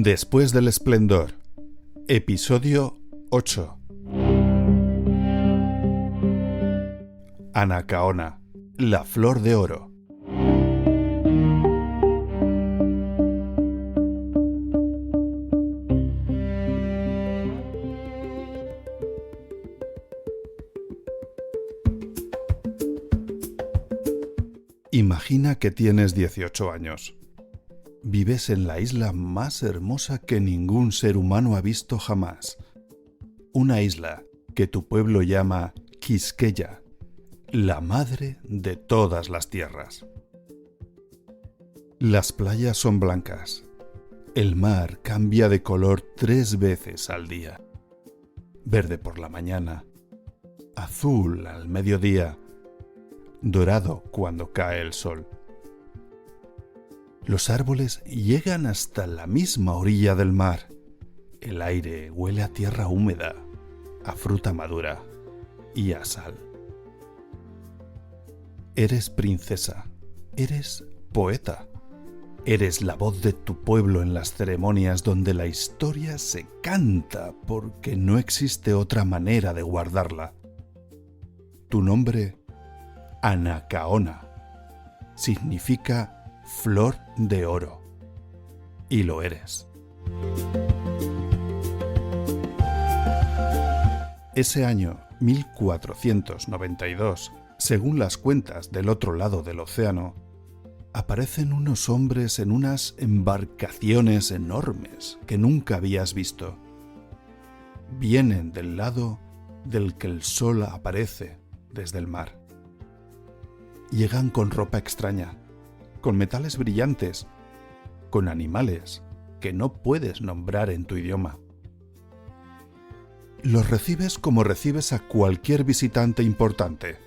Después del esplendor. Episodio 8. Anacaona, la flor de oro. Imagina que tienes 18 años. Vives en la isla más hermosa que ningún ser humano ha visto jamás. Una isla que tu pueblo llama Quisqueya, la madre de todas las tierras. Las playas son blancas. El mar cambia de color 3 veces al día. Verde por la mañana, azul al mediodía, dorado cuando cae el sol. Los árboles llegan hasta la misma orilla del mar. El aire huele a tierra húmeda, a fruta madura y a sal. Eres princesa, eres poeta, eres la voz de tu pueblo en las ceremonias donde la historia se canta porque no existe otra manera de guardarla. Tu nombre, Anacaona, significa flor de oro. Y lo eres. Ese año 1492, según las cuentas del otro lado del océano, aparecen unos hombres en unas embarcaciones enormes que nunca habías visto. Vienen del lado del que el sol aparece desde el mar. Llegan con ropa extraña, con metales brillantes, con animales que no puedes nombrar en tu idioma. Los recibes como recibes a cualquier visitante importante,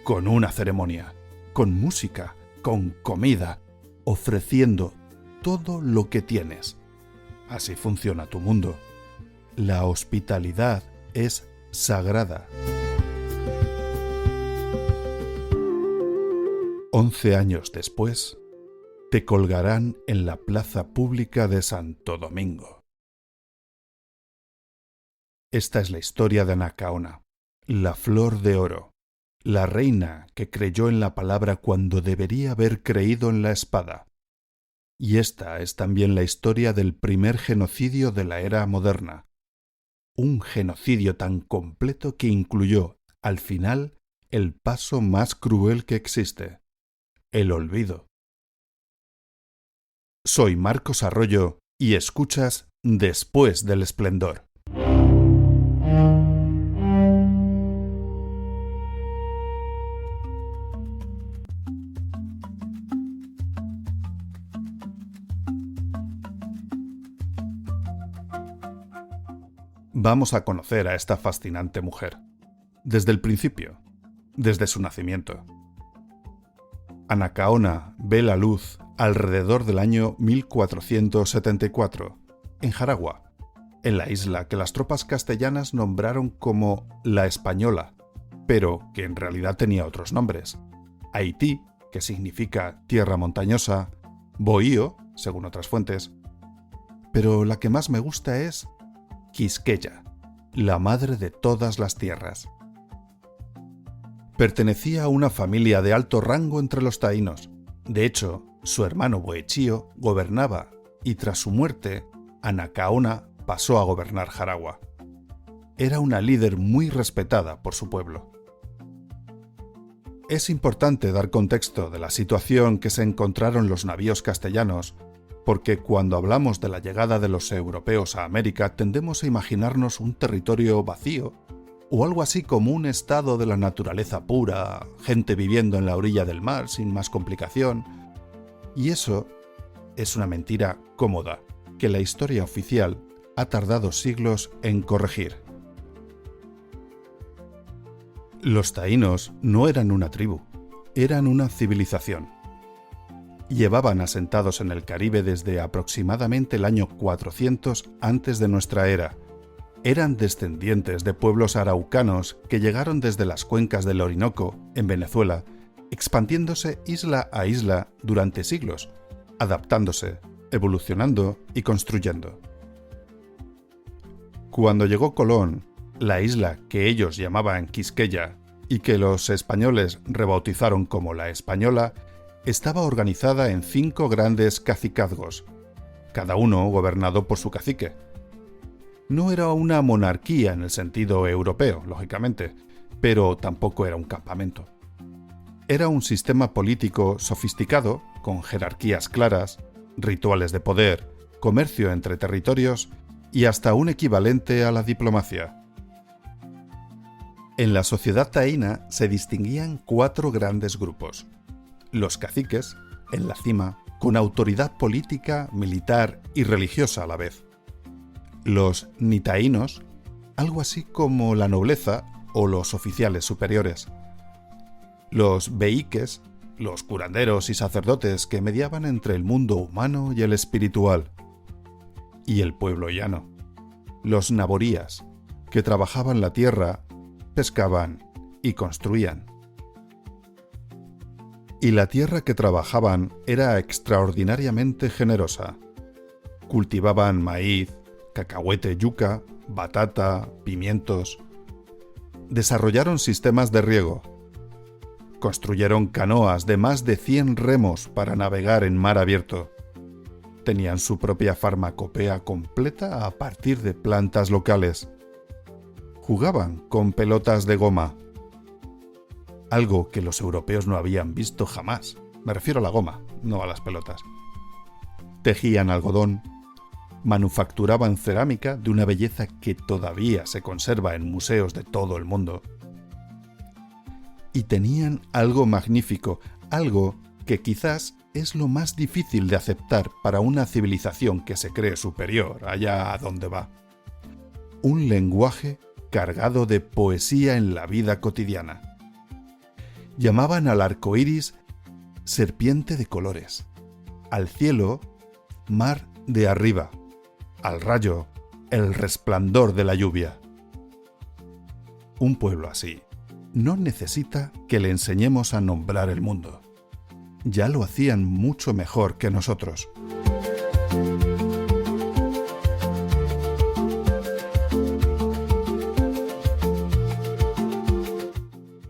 con una ceremonia, con música, con comida, ofreciendo todo lo que tienes. Así funciona tu mundo. La hospitalidad es sagrada. 11 años después, te colgarán en la plaza pública de Santo Domingo. Esta es la historia de Anacaona, la flor de oro, la reina que creyó en la palabra cuando debería haber creído en la espada. Y esta es también la historia del primer genocidio de la era moderna. Un genocidio tan completo que incluyó, al final, el paso más cruel que existe: el olvido. Soy Marcos Arroyo y escuchas Después del esplendor. Vamos a conocer a esta fascinante mujer, desde el principio, desde su nacimiento. Anacaona ve la luz alrededor del año 1474, en Jaragua, en la isla que las tropas castellanas nombraron como La Española, pero que en realidad tenía otros nombres: Haití, que significa tierra montañosa; Bohío, según otras fuentes. Pero la que más me gusta es Quisqueya, la madre de todas las tierras. Pertenecía a una familia de alto rango entre los taínos. De hecho, su hermano Bohechío gobernaba y tras su muerte, Anacaona pasó a gobernar Jaragua. Era una líder muy respetada por su pueblo. Es importante dar contexto de la situación que se encontraron los navíos castellanos, porque cuando hablamos de la llegada de los europeos a América tendemos a imaginarnos un territorio vacío, o algo así como un estado de la naturaleza pura, gente viviendo en la orilla del mar sin más complicación. Y eso es una mentira cómoda, que la historia oficial ha tardado siglos en corregir. Los taínos no eran una tribu, eran una civilización. Llevaban asentados en el Caribe desde aproximadamente el año 400 antes de nuestra era. Eran descendientes de pueblos araucanos que llegaron desde las cuencas del Orinoco, en Venezuela, expandiéndose isla a isla durante siglos, adaptándose, evolucionando y construyendo. Cuando llegó Colón, la isla que ellos llamaban Quisqueya y que los españoles rebautizaron como la Española, estaba organizada en 5 grandes cacicazgos, cada uno gobernado por su cacique. No era una monarquía en el sentido europeo, lógicamente, pero tampoco era un campamento. Era un sistema político sofisticado, con jerarquías claras, rituales de poder, comercio entre territorios y hasta un equivalente a la diplomacia. En la sociedad taína se distinguían 4 grandes grupos. Los caciques, en la cima, con autoridad política, militar y religiosa a la vez. Los nitaínos, algo así como la nobleza o los oficiales superiores. Los beíques, los curanderos y sacerdotes que mediaban entre el mundo humano y el espiritual. Y el pueblo llano. Los naborías, que trabajaban la tierra, pescaban y construían. Y la tierra que trabajaban era extraordinariamente generosa. Cultivaban maíz, cacahuete, yuca, batata, pimientos. Desarrollaron sistemas de riego. Construyeron canoas de más de 100 remos para navegar en mar abierto. Tenían su propia farmacopea completa a partir de plantas locales. Jugaban con pelotas de goma. Algo que los europeos no habían visto jamás. Me refiero a la goma, no a las pelotas. Tejían algodón. Manufacturaban cerámica de una belleza que todavía se conserva en museos de todo el mundo. Y tenían algo magnífico, algo que quizás es lo más difícil de aceptar para una civilización que se cree superior allá a donde va. Un lenguaje cargado de poesía en la vida cotidiana. Llamaban al arco iris serpiente de colores, al cielo mar de arriba, al rayo el resplandor de la lluvia. Un pueblo así no necesita que le enseñemos a nombrar el mundo. Ya lo hacían mucho mejor que nosotros.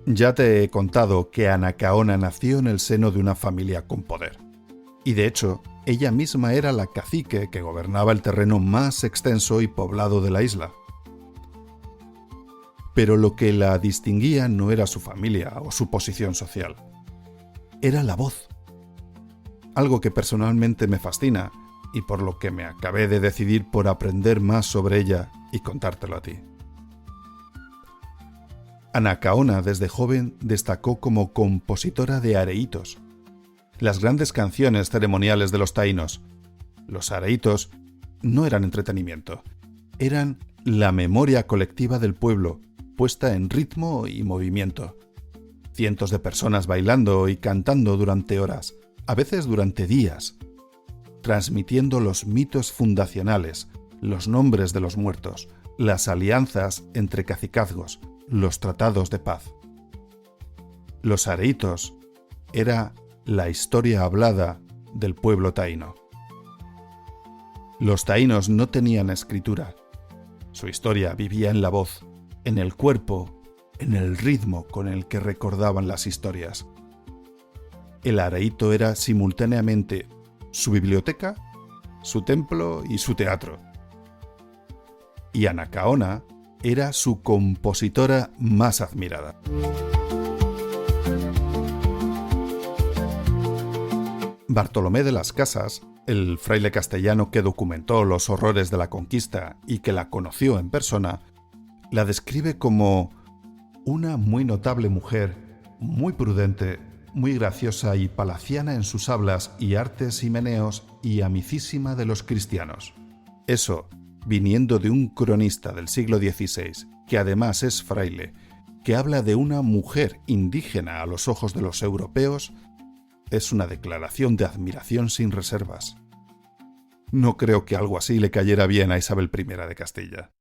Ya te he contado que Anacaona nació en el seno de una familia con poder. Y de hecho, ella misma era la cacique que gobernaba el terreno más extenso y poblado de la isla. Pero lo que la distinguía no era su familia o su posición social. Era la voz. Algo que personalmente me fascina y por lo que me acabé de decidir por aprender más sobre ella y contártelo a ti. Anacaona desde joven destacó como compositora de areitos, las grandes canciones ceremoniales de los taínos. Los areitos no eran entretenimiento, eran la memoria colectiva del pueblo, puesta en ritmo y movimiento. Cientos de personas bailando y cantando durante horas, a veces durante días, transmitiendo los mitos fundacionales, los nombres de los muertos, las alianzas entre cacicazgos, los tratados de paz. Los areitos era la historia hablada del pueblo taíno. Los taínos no tenían escritura. Su historia vivía en la voz, en el cuerpo, en el ritmo con el que recordaban las historias. El areito era simultáneamente su biblioteca, su templo y su teatro. Y Anacaona era su compositora más admirada. Bartolomé de las Casas, el fraile castellano que documentó los horrores de la conquista y que la conoció en persona, la describe como una muy notable mujer, muy prudente, muy graciosa y palaciana en sus hablas y artes y meneos y amicísima de los cristianos. Eso, viniendo de un cronista del siglo XVI, que además es fraile, que habla de una mujer indígena a los ojos de los europeos, es una declaración de admiración sin reservas. No creo que algo así le cayera bien a Isabel I de Castilla.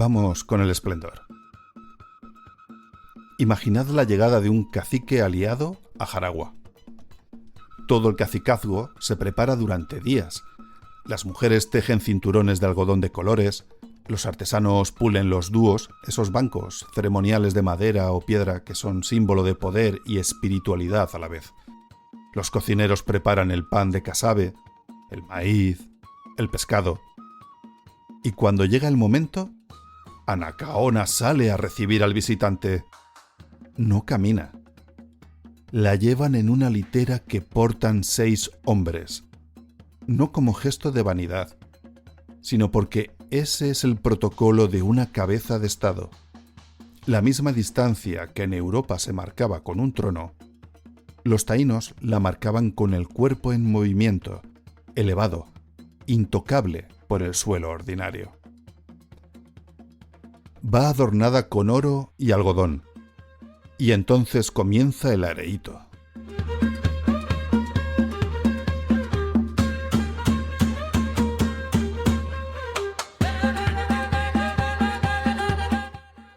Vamos con el esplendor. Imaginad la llegada de un cacique aliado a Jaragua. Todo el cacicazgo se prepara durante días. Las mujeres tejen cinturones de algodón de colores, los artesanos pulen los dúos, esos bancos ceremoniales de madera o piedra que son símbolo de poder y espiritualidad a la vez. Los cocineros preparan el pan de casabe, el maíz, el pescado. Y cuando llega el momento, Anacaona sale a recibir al visitante. No camina. La llevan en una litera que portan 6 hombres. No como gesto de vanidad, sino porque ese es el protocolo de una cabeza de Estado. La misma distancia que en Europa se marcaba con un trono, los taínos la marcaban con el cuerpo en movimiento, elevado, intocable por el suelo ordinario. Va adornada con oro y algodón, y entonces comienza el areíto.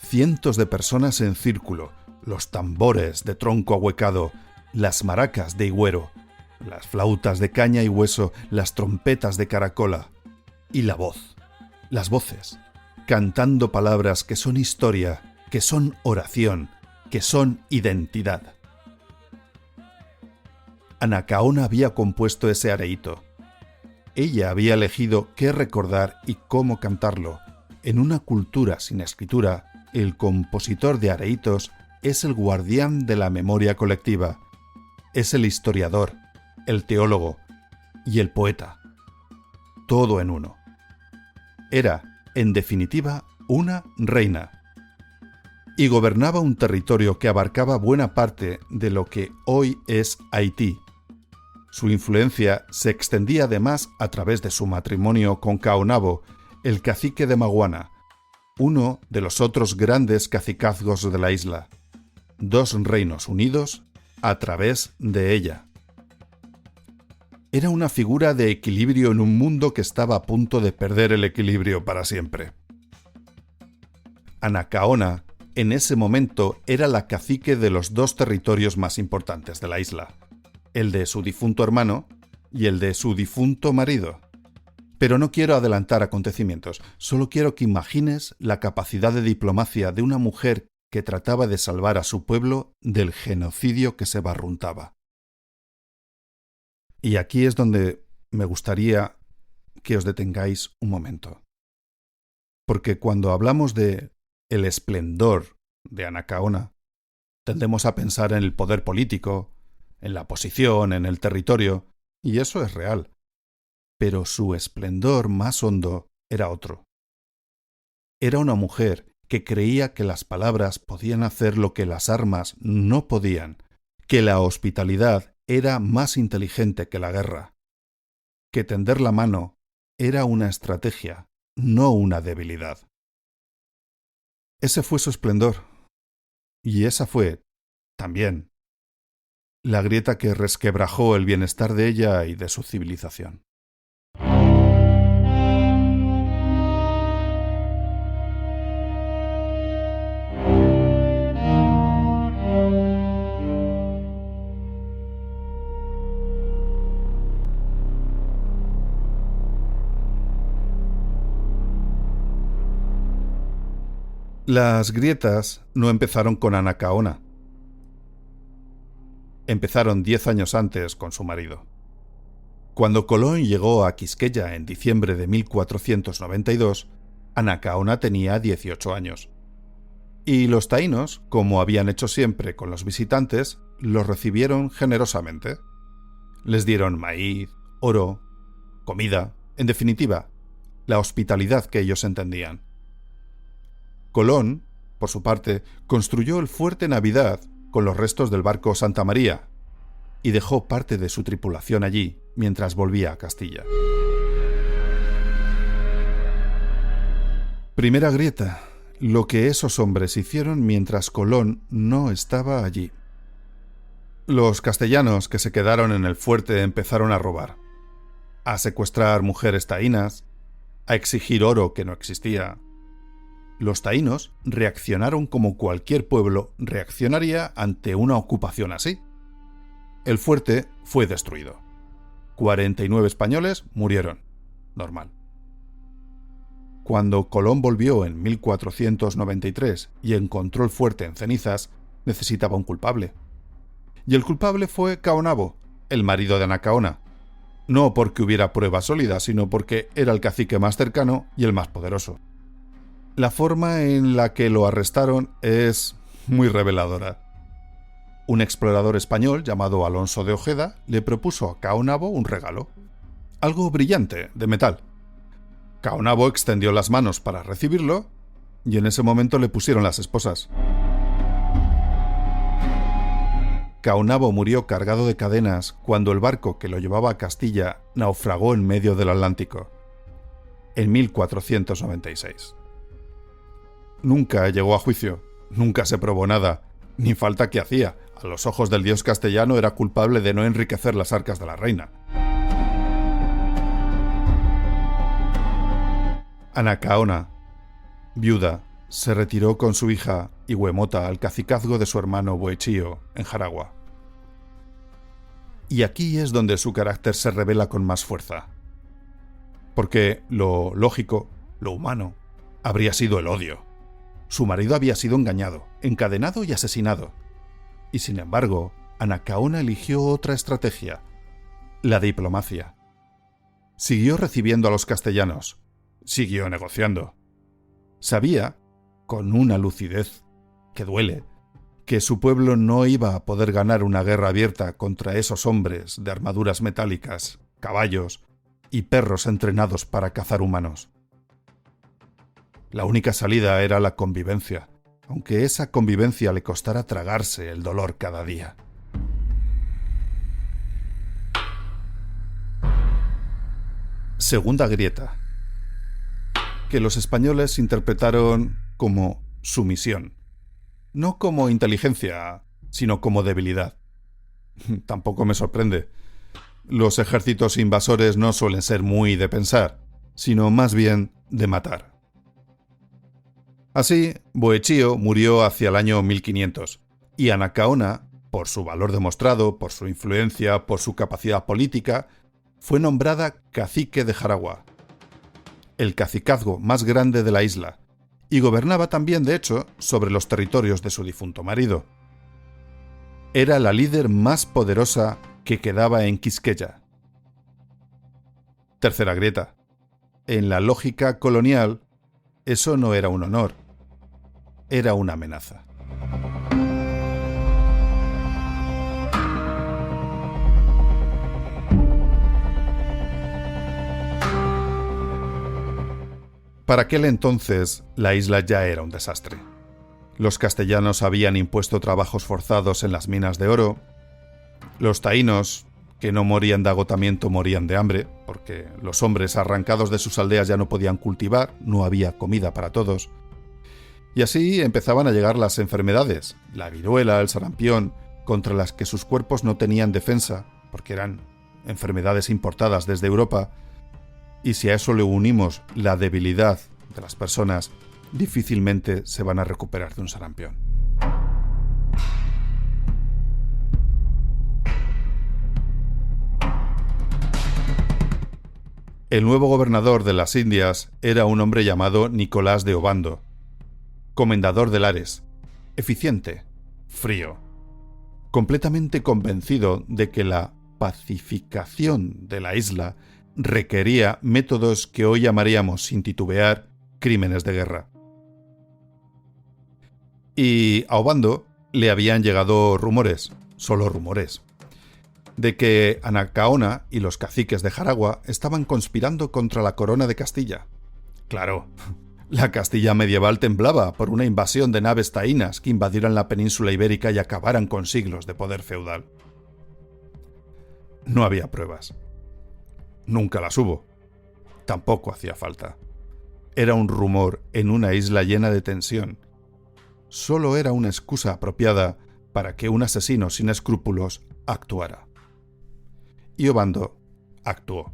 Cientos de personas en círculo, los tambores de tronco ahuecado, las maracas de higüero, las flautas de caña y hueso, las trompetas de caracola y la voz, las voces, cantando palabras que son historia, que son oración, que son identidad. Anacaona había compuesto ese areíto. Ella había elegido qué recordar y cómo cantarlo. En una cultura sin escritura, el compositor de areítos es el guardián de la memoria colectiva. Es el historiador, el teólogo y el poeta. Todo en uno. Era, en definitiva, una reina. Y gobernaba un territorio que abarcaba buena parte de lo que hoy es Haití. Su influencia se extendía además a través de su matrimonio con Caonabo, el cacique de Maguana, uno de los otros grandes cacicazgos de la isla. 2 reinos unidos a través de ella. Era una figura de equilibrio en un mundo que estaba a punto de perder el equilibrio para siempre. Anacaona, en ese momento, era la cacique de los 2 territorios más importantes de la isla, el de su difunto hermano y el de su difunto marido. Pero no quiero adelantar acontecimientos, solo quiero que imagines la capacidad de diplomacia de una mujer que trataba de salvar a su pueblo del genocidio que se barruntaba. Y aquí es donde me gustaría que os detengáis un momento. Porque cuando hablamos de el esplendor de Anacaona, tendemos a pensar en el poder político, en la posición, en el territorio, y eso es real. Pero su esplendor más hondo era otro. Era una mujer que creía que las palabras podían hacer lo que las armas no podían, que la hospitalidad era más inteligente que la guerra, que tender la mano era una estrategia, no una debilidad. Ese fue su esplendor, y esa fue, también, la grieta que resquebrajó el bienestar de ella y de su civilización. Las grietas no empezaron con Anacaona. Empezaron 10 años antes con su marido. Cuando Colón llegó a Quisqueya en diciembre de 1492, Anacaona tenía 18 años. Y los taínos, como habían hecho siempre con los visitantes, los recibieron generosamente. Les dieron maíz, oro, comida, en definitiva, la hospitalidad que ellos entendían. Colón, por su parte, construyó el fuerte Navidad con los restos del barco Santa María y dejó parte de su tripulación allí mientras volvía a Castilla. Primera grieta: lo que esos hombres hicieron mientras Colón no estaba allí. Los castellanos que se quedaron en el fuerte empezaron a robar, a secuestrar mujeres taínas, a exigir oro que no existía. Los taínos reaccionaron como cualquier pueblo reaccionaría ante una ocupación así. El fuerte fue destruido. 49 españoles murieron. Normal. Cuando Colón volvió en 1493 y encontró el fuerte en cenizas, necesitaba un culpable. Y el culpable fue Caonabo, el marido de Anacaona. No porque hubiera pruebas sólidas, sino porque era el cacique más cercano y el más poderoso. La forma en la que lo arrestaron es muy reveladora. Un explorador español llamado Alonso de Ojeda le propuso a Caonabo un regalo. Algo brillante, de metal. Caonabo extendió las manos para recibirlo y en ese momento le pusieron las esposas. Caonabo murió cargado de cadenas cuando el barco que lo llevaba a Castilla naufragó en medio del Atlántico, en 1496. Nunca llegó a juicio, nunca se probó nada, ni falta que hacía. A los ojos del dios castellano era culpable de no enriquecer las arcas de la reina. Anacaona, viuda, se retiró con su hija Huemota al cacicazgo de su hermano Boechío, en Jaragua. Y aquí es donde su carácter se revela con más fuerza. Porque lo lógico, lo humano, habría sido el odio. Su marido había sido engañado, encadenado y asesinado. Y sin embargo, Anacaona eligió otra estrategia, la diplomacia. Siguió recibiendo a los castellanos, siguió negociando. Sabía, con una lucidez que duele, que su pueblo no iba a poder ganar una guerra abierta contra esos hombres de armaduras metálicas, caballos y perros entrenados para cazar humanos. La única salida era la convivencia, aunque esa convivencia le costara tragarse el dolor cada día. Segunda grieta, que los españoles interpretaron como sumisión, no como inteligencia, sino como debilidad. Tampoco me sorprende. Los ejércitos invasores no suelen ser muy de pensar, sino más bien de matar. Así, Boechío murió hacia el año 1500, y Anacaona, por su valor demostrado, por su influencia, por su capacidad política, fue nombrada cacique de Jaragua, el cacicazgo más grande de la isla, y gobernaba también, de hecho, sobre los territorios de su difunto marido. Era la líder más poderosa que quedaba en Quisqueya. Tercera grieta. En la lógica colonial, eso no era un honor, era una amenaza. Para aquel entonces, la isla ya era un desastre. Los castellanos habían impuesto trabajos forzados en las minas de oro. Los taínos, que no morían de agotamiento, morían de hambre, porque los hombres arrancados de sus aldeas ya no podían cultivar, no había comida para todos. Y así empezaban a llegar las enfermedades, la viruela, el sarampión, contra las que sus cuerpos no tenían defensa, porque eran enfermedades importadas desde Europa. Y si a eso le unimos la debilidad de las personas, difícilmente se van a recuperar de un sarampión. El nuevo gobernador de las Indias era un hombre llamado Nicolás de Obando, comendador de Lares, eficiente, frío, completamente convencido de que la pacificación de la isla requería métodos que hoy llamaríamos, sin titubear, crímenes de guerra. Y a Obando le habían llegado rumores, solo rumores, de que Anacaona y los caciques de Jaragua estaban conspirando contra la corona de Castilla. Claro, la Castilla medieval temblaba por una invasión de naves taínas que invadieran la península ibérica y acabaran con siglos de poder feudal. No había pruebas. Nunca las hubo. Tampoco hacía falta. Era un rumor en una isla llena de tensión. Solo era una excusa apropiada para que un asesino sin escrúpulos actuara. Y Obando actuó.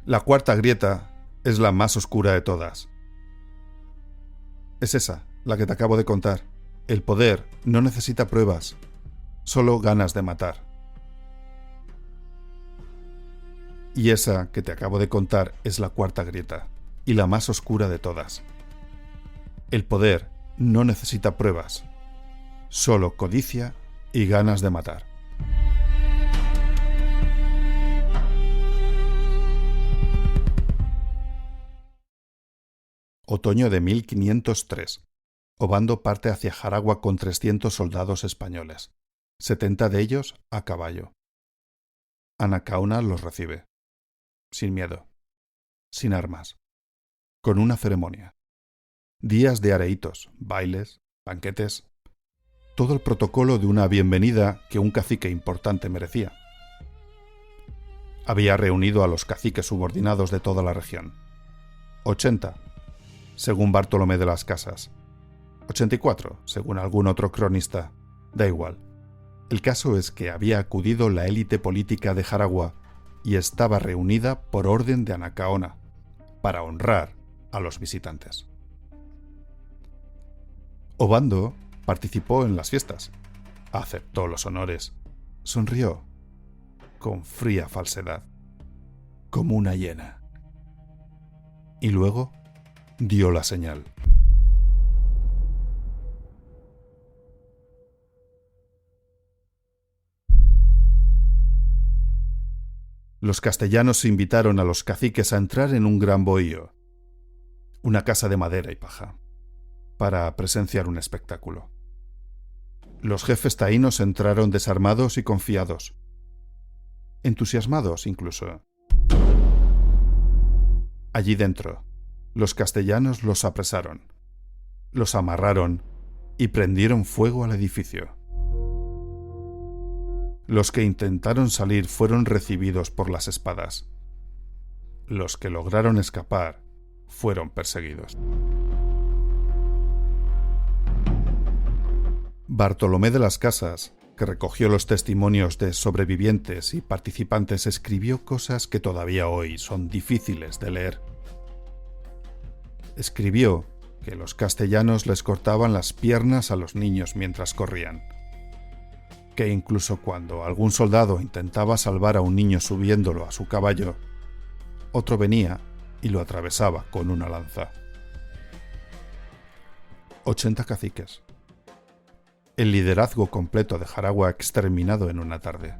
La cuarta grieta es la más oscura de todas. Es esa, la que te acabo de contar. El poder no necesita pruebas, solo ganas de matar. Y esa que te acabo de contar es la cuarta grieta, y la más oscura de todas. El poder no necesita pruebas, solo codicia y ganas de matar. Otoño de 1503. Obando parte hacia Jaragua con 300 soldados españoles, 70 de ellos a caballo. Anacaona los recibe, sin miedo, sin armas, con una ceremonia. Días de areitos, bailes, banquetes, todo el protocolo de una bienvenida que un cacique importante merecía. Había reunido a los caciques subordinados de toda la región. 80, según Bartolomé de las Casas. 84, según algún otro cronista. Da igual. El caso es que había acudido la élite política de Jaragua y estaba reunida por orden de Anacaona, para honrar a los visitantes. Obando participó en las fiestas, aceptó los honores, sonrió, con fría falsedad, como una hiena. Y luego dio la señal. Los castellanos invitaron a los caciques a entrar en un gran bohío, una casa de madera y paja, para presenciar un espectáculo. Los jefes taínos entraron desarmados y confiados, entusiasmados incluso. Allí dentro, los castellanos los apresaron, los amarraron y prendieron fuego al edificio. Los que intentaron salir fueron recibidos por las espadas. Los que lograron escapar fueron perseguidos. Bartolomé de las Casas, que recogió los testimonios de sobrevivientes y participantes, escribió cosas que todavía hoy son difíciles de leer. Escribió que los castellanos les cortaban las piernas a los niños mientras corrían, que incluso cuando algún soldado intentaba salvar a un niño subiéndolo a su caballo, otro venía y lo atravesaba con una lanza. 80 caciques. El liderazgo completo de Jaragua exterminado en una tarde.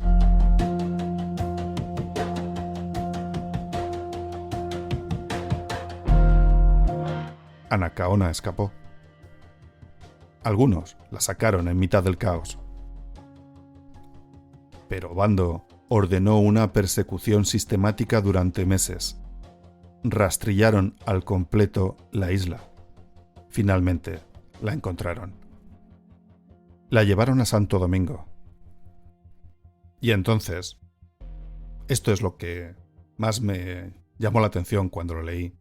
Anacaona escapó. Algunos la sacaron en mitad del caos. Pero Obando ordenó una persecución sistemática durante meses. Rastrillaron al completo la isla. Finalmente la encontraron. La llevaron a Santo Domingo. Y entonces, esto es lo que más me llamó la atención cuando lo leí,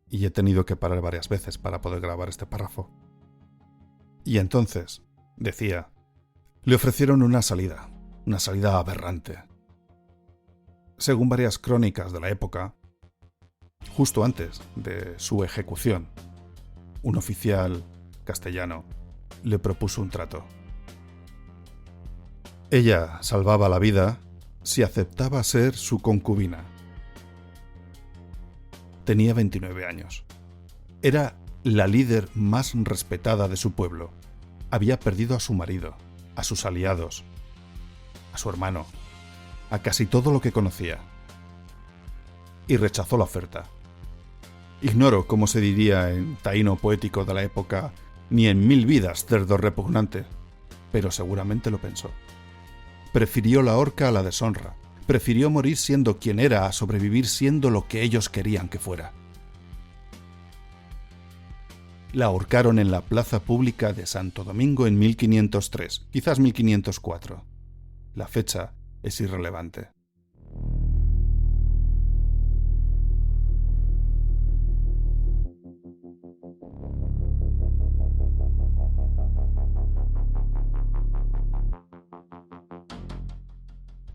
y he tenido que parar varias veces para poder grabar este párrafo. Y entonces, decía, le ofrecieron una salida aberrante. Según varias crónicas de la época, justo antes de su ejecución, un oficial castellano le propuso un trato. Ella salvaba la vida si aceptaba ser su concubina. Tenía 29 años. Era la líder más respetada de su pueblo. Había perdido a su marido, a sus aliados, a su hermano, a casi todo lo que conocía. Y rechazó la oferta. Ignoro cómo se diría en taíno poético de la época, ni en 1000 vidas, cerdo repugnante, pero seguramente lo pensó. Prefirió la horca a la deshonra. Prefirió morir siendo quien era a sobrevivir siendo lo que ellos querían que fuera. La ahorcaron en la plaza pública de Santo Domingo en 1503, quizás 1504. La fecha es irrelevante.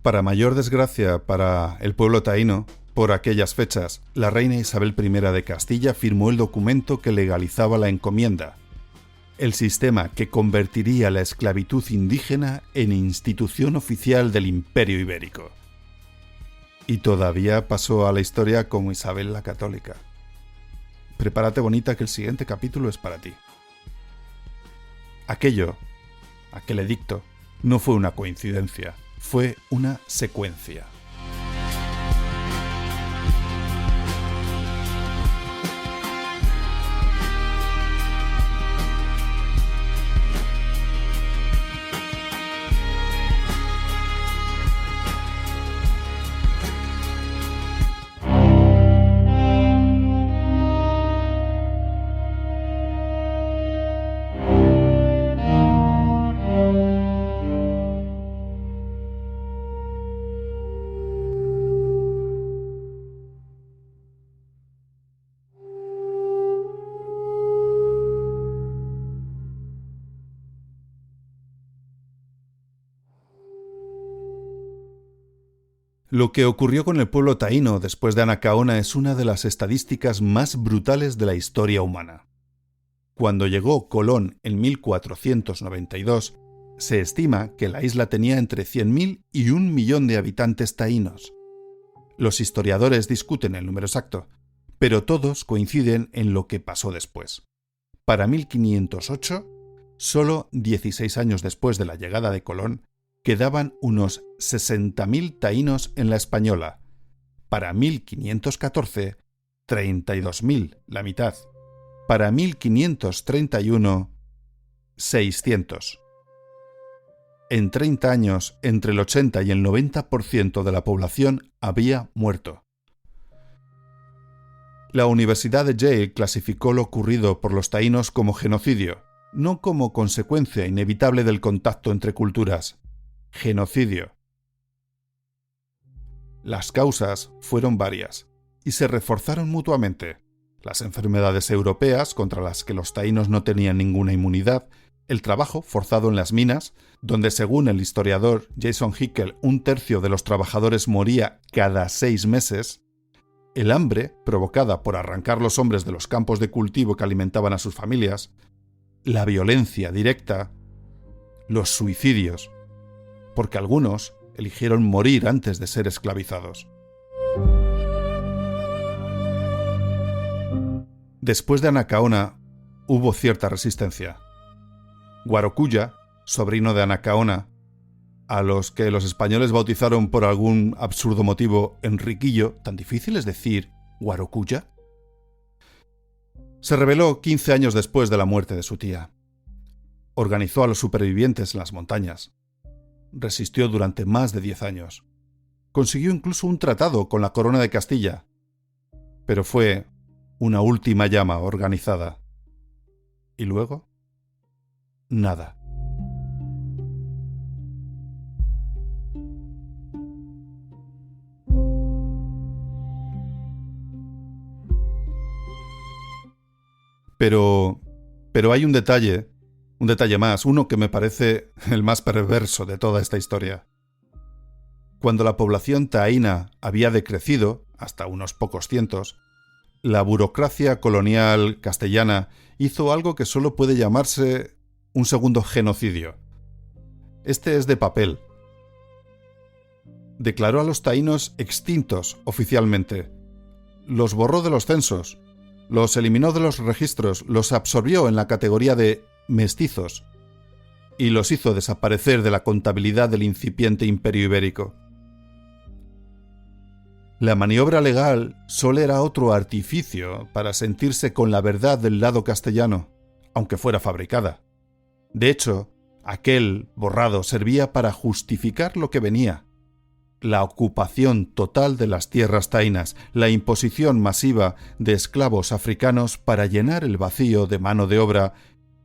Para mayor desgracia para el pueblo taíno, Por aquellas fechas, la reina Isabel I de Castilla firmó el documento que legalizaba la encomienda, el sistema que convertiría la esclavitud indígena en institución oficial del Imperio Ibérico. Y todavía pasó a la historia como Isabel la Católica. Prepárate, bonita, que el siguiente capítulo es para ti. Aquel edicto, no fue una coincidencia, fue una secuencia. Lo que ocurrió con el pueblo taíno después de Anacaona es una de las estadísticas más brutales de la historia humana. Cuando llegó Colón en 1492, se estima que la isla tenía entre 100.000 y 1.000.000 de habitantes taínos. Los historiadores discuten el número exacto, pero todos coinciden en lo que pasó después. Para 1508, solo 16 años después de la llegada de Colón, quedaban unos 60.000 taínos en la Española. Para 1514, 32.000, la mitad. Para 1531, 600. En 30 años, entre el 80 y el 90% de la población había muerto. La Universidad de Yale clasificó lo ocurrido por los taínos como genocidio, no como consecuencia inevitable del contacto entre culturas. Genocidio. Las causas fueron varias y se reforzaron mutuamente. Las enfermedades europeas contra las que los taínos no tenían ninguna inmunidad, el trabajo forzado en las minas, donde según el historiador Jason Hickel 1/3 de los trabajadores moría cada 6 meses, el hambre provocada por arrancar los hombres de los campos de cultivo que alimentaban a sus familias, la violencia directa, los suicidios, porque algunos eligieron morir antes de ser esclavizados. Después de Anacaona, hubo cierta resistencia. Guarocuya, sobrino de Anacaona, a los que los españoles bautizaron por algún absurdo motivo Enriquillo, tan difícil es decir Guarocuya, se rebeló 15 años después de la muerte de su tía. Organizó a los supervivientes en las montañas. Resistió durante más de 10 años. Consiguió incluso un tratado con la corona de Castilla, pero fue una última llama organizada. Y luego, nada. Pero hay un detalle más, uno que me parece el más perverso de toda esta historia. Cuando la población taína había decrecido, hasta unos pocos cientos, la burocracia colonial castellana hizo algo que solo puede llamarse un segundo genocidio. Este es de papel. Declaró a los taínos extintos oficialmente. Los borró de los censos, los eliminó de los registros, los absorbió en la categoría de mestizos y los hizo desaparecer de la contabilidad del incipiente Imperio Ibérico. La maniobra legal solo era otro artificio para sentirse con la verdad del lado castellano, aunque fuera fabricada. De hecho, aquel borrado servía para justificar lo que venía: la ocupación total de las tierras taínas, la imposición masiva de esclavos africanos para llenar el vacío de mano de obra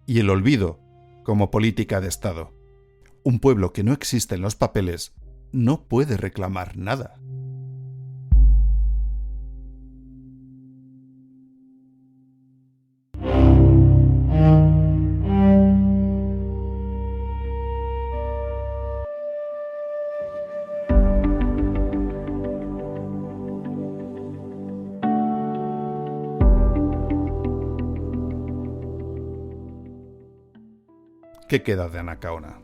y el olvido como política de Estado. Un pueblo que no existe en los papeles no puede reclamar nada. ¿Qué queda de Anacaona?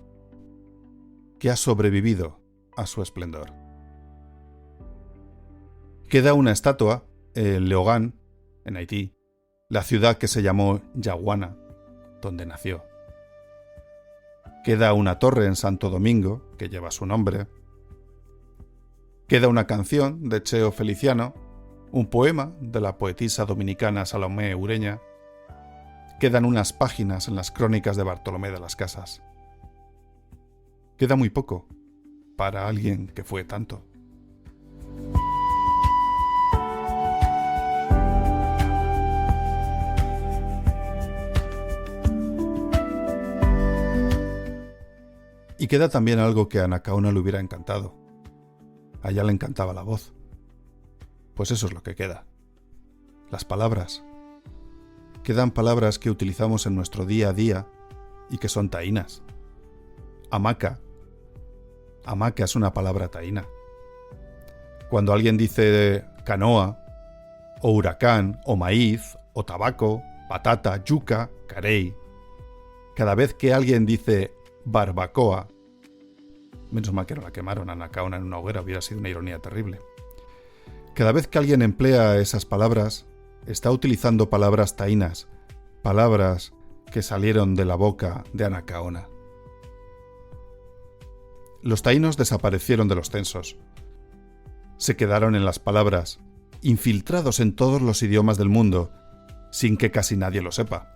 ¿Qué ha sobrevivido a su esplendor? Queda una estatua en Leogán, en Haití, la ciudad que se llamó Yaguana, donde nació. Queda una torre en Santo Domingo, que lleva su nombre. Queda una canción de Cheo Feliciano, un poema de la poetisa dominicana Salomé Ureña. Quedan unas páginas en las crónicas de Bartolomé de las Casas. Queda muy poco para alguien que fue tanto. Y queda también algo que a Anacaona le hubiera encantado. A ella le encantaba la voz. Pues eso es lo que queda. Las palabras. Quedan palabras que utilizamos en nuestro día a día y que son taínas. Hamaca. Hamaca es una palabra taína. Cuando alguien dice canoa, o huracán, o maíz, o tabaco, patata, yuca, carey. Cada vez que alguien dice barbacoa, menos mal que no la quemaron a Anacaona en una hoguera, hubiera sido una ironía terrible. Cada vez que alguien emplea esas palabras, está utilizando palabras taínas, palabras que salieron de la boca de Anacaona. Los taínos desaparecieron de los censos. Se quedaron en las palabras, infiltrados en todos los idiomas del mundo, sin que casi nadie lo sepa.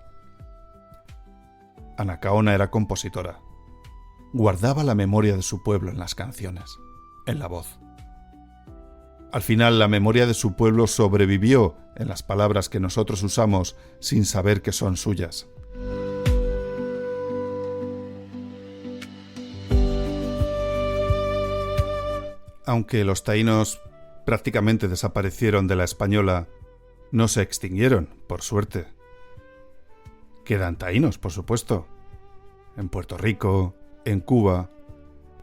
Anacaona era compositora. Guardaba la memoria de su pueblo en las canciones, en la voz. Al final, la memoria de su pueblo sobrevivió en las palabras que nosotros usamos sin saber que son suyas. Aunque los taínos prácticamente desaparecieron de la española, no se extinguieron, por suerte. Quedan taínos, por supuesto, en Puerto Rico, en Cuba,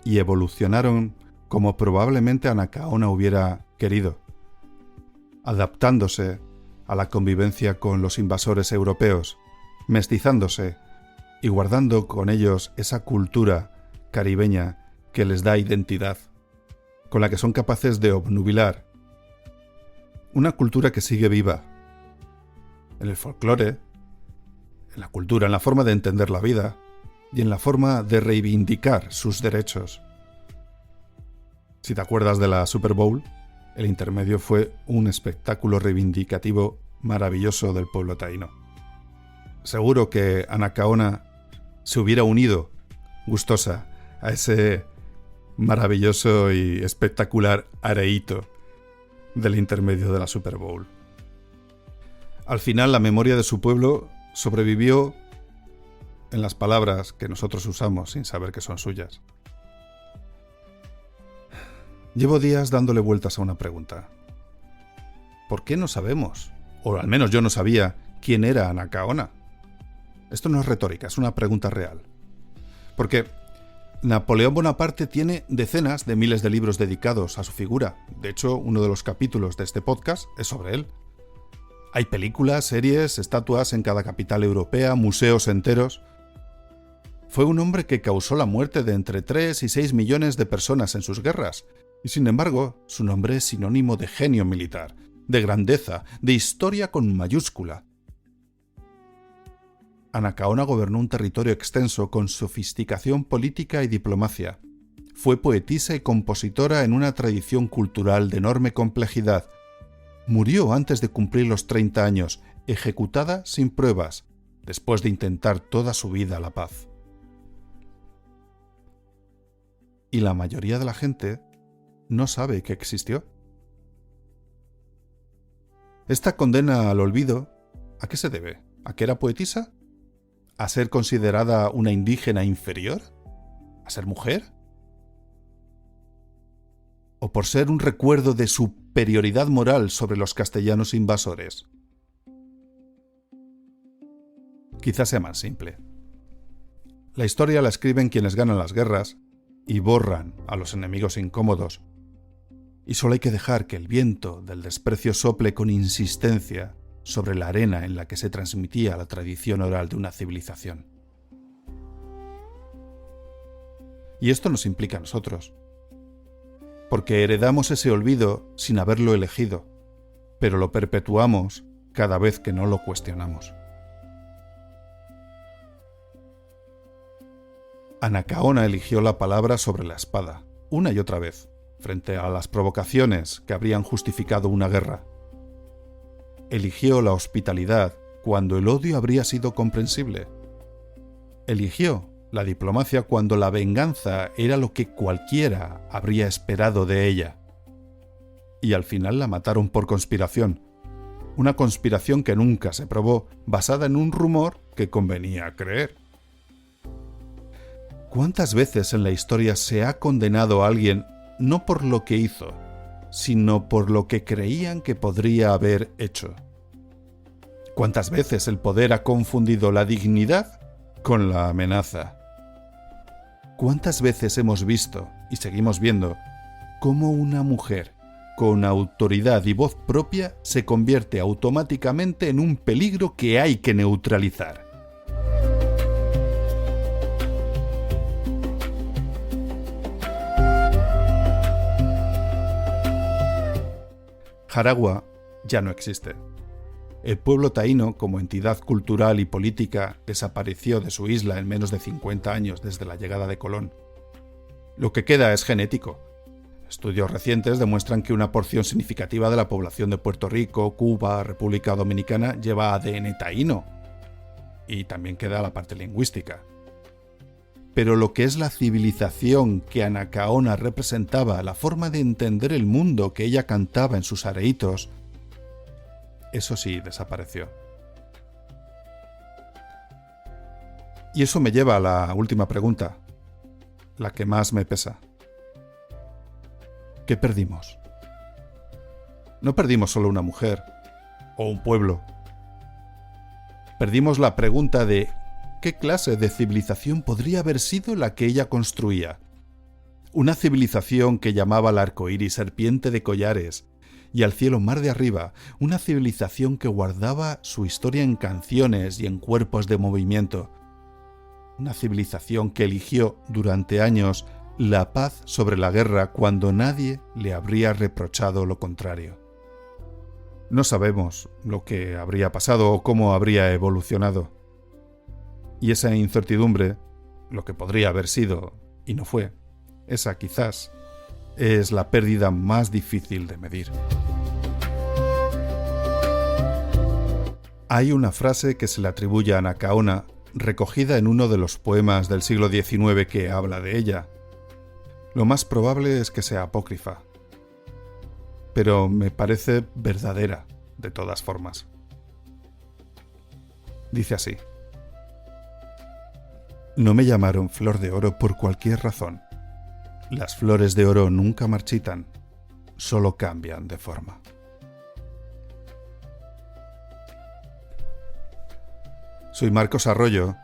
y evolucionaron como probablemente Anacaona hubiera querido, adaptándose a la convivencia con los invasores europeos, mestizándose y guardando con ellos esa cultura caribeña que les da identidad, con la que son capaces de obnubilar. Una cultura que sigue viva, en el folclore, en la cultura, en la forma de entender la vida y en la forma de reivindicar sus derechos. Si te acuerdas de la Super Bowl, el intermedio fue un espectáculo reivindicativo maravilloso del pueblo taíno. Seguro que Anacaona se hubiera unido, gustosa, a ese maravilloso y espectacular areíto del intermedio de la Super Bowl. Al final, la memoria de su pueblo sobrevivió en las palabras que nosotros usamos sin saber que son suyas. Llevo días dándole vueltas a una pregunta. ¿Por qué no sabemos, o al menos yo no sabía, quién era Anacaona? Esto no es retórica, es una pregunta real. Porque Napoleón Bonaparte tiene decenas de miles de libros dedicados a su figura. De hecho, uno de los capítulos de este podcast es sobre él. Hay películas, series, estatuas en cada capital europea, museos enteros. Fue un hombre que causó la muerte de entre 3 y 6 millones de personas en sus guerras. Y sin embargo, su nombre es sinónimo de genio militar, de grandeza, de historia con mayúscula. Anacaona gobernó un territorio extenso con sofisticación política y diplomacia. Fue poetisa y compositora en una tradición cultural de enorme complejidad. Murió antes de cumplir los 30 años, ejecutada sin pruebas, después de intentar toda su vida la paz. Y la mayoría de la gente no sabe que existió. Esta condena al olvido, ¿a qué se debe? ¿A que era poetisa? ¿A ser considerada una indígena inferior? ¿A ser mujer? ¿O por ser un recuerdo de superioridad moral sobre los castellanos invasores? Quizás sea más simple. La historia la escriben quienes ganan las guerras y borran a los enemigos incómodos. Y solo hay que dejar que el viento del desprecio sople con insistencia sobre la arena en la que se transmitía la tradición oral de una civilización. Y esto nos implica a nosotros. Porque heredamos ese olvido sin haberlo elegido, pero lo perpetuamos cada vez que no lo cuestionamos. Anacaona eligió la palabra sobre la espada, una y otra vez, frente a las provocaciones que habrían justificado una guerra. Eligió la hospitalidad cuando el odio habría sido comprensible. Eligió la diplomacia cuando la venganza era lo que cualquiera habría esperado de ella. Y al final la mataron por conspiración. Una conspiración que nunca se probó, basada en un rumor que convenía creer. ¿Cuántas veces en la historia se ha condenado a alguien no por lo que hizo, sino por lo que creían que podría haber hecho? ¿Cuántas veces el poder ha confundido la dignidad con la amenaza? ¿Cuántas veces hemos visto, y seguimos viendo, cómo una mujer con autoridad y voz propia se convierte automáticamente en un peligro que hay que neutralizar? Jaragua ya no existe. El pueblo taíno, como entidad cultural y política, desapareció de su isla en menos de 50 años desde la llegada de Colón. Lo que queda es genético. Estudios recientes demuestran que una porción significativa de la población de Puerto Rico, Cuba, República Dominicana lleva ADN taíno. Y también queda la parte lingüística. Pero lo que es la civilización que Anacaona representaba, la forma de entender el mundo que ella cantaba en sus areitos, eso sí desapareció. Y eso me lleva a la última pregunta, la que más me pesa. ¿Qué perdimos? No perdimos solo una mujer o un pueblo. Perdimos la pregunta de ¿qué clase de civilización podría haber sido la que ella construía? Una civilización que llamaba al arco iris serpiente de collares y al cielo mar de arriba, una civilización que guardaba su historia en canciones y en cuerpos de movimiento. Una civilización que eligió durante años la paz sobre la guerra cuando nadie le habría reprochado lo contrario. No sabemos lo que habría pasado o cómo habría evolucionado. Y esa incertidumbre, lo que podría haber sido y no fue, esa quizás es la pérdida más difícil de medir. Hay una frase que se le atribuye a Anacaona, recogida en uno de los poemas del siglo XIX que habla de ella. Lo más probable es que sea apócrifa, pero me parece verdadera de todas formas. Dice así: no me llamaron flor de oro por cualquier razón. Las flores de oro nunca marchitan, solo cambian de forma. Soy Marcos Arroyo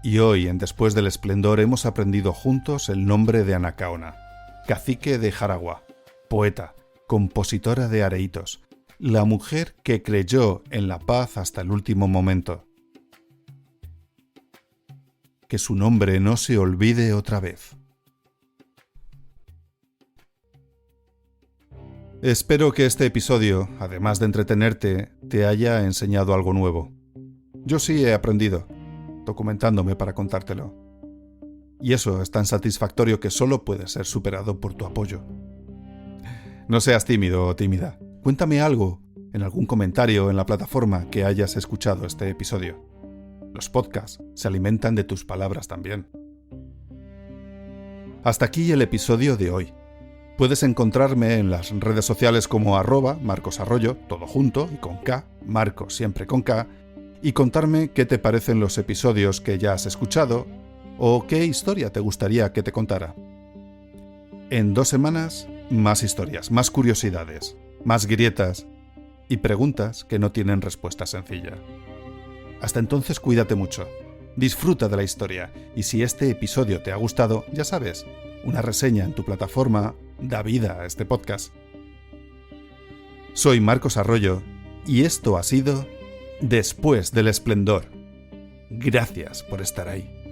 y hoy en Después del Esplendor hemos aprendido juntos el nombre de Anacaona, cacique de Jaragua, poeta, compositora de areitos, la mujer que creyó en la paz hasta el último momento. Que su nombre no se olvide otra vez. Espero que este episodio, además de entretenerte, te haya enseñado algo nuevo. Yo sí he aprendido, documentándome para contártelo. Y eso es tan satisfactorio que solo puede ser superado por tu apoyo. No seas tímido o tímida. Cuéntame algo en algún comentario en la plataforma que hayas escuchado este episodio. Los podcasts se alimentan de tus palabras también. Hasta aquí el episodio de hoy. Puedes encontrarme en las redes sociales como @marcosarroyo, todo junto y con K, Marcos siempre con K, y contarme qué te parecen los episodios que ya has escuchado o qué historia te gustaría que te contara. En 2 semanas, más historias, más curiosidades, más grietas y preguntas que no tienen respuesta sencilla. Hasta entonces, cuídate mucho, disfruta de la historia y si este episodio te ha gustado, ya sabes, una reseña en tu plataforma da vida a este podcast. Soy Marcos Arroyo y esto ha sido Después del Esplendor. Gracias por estar ahí.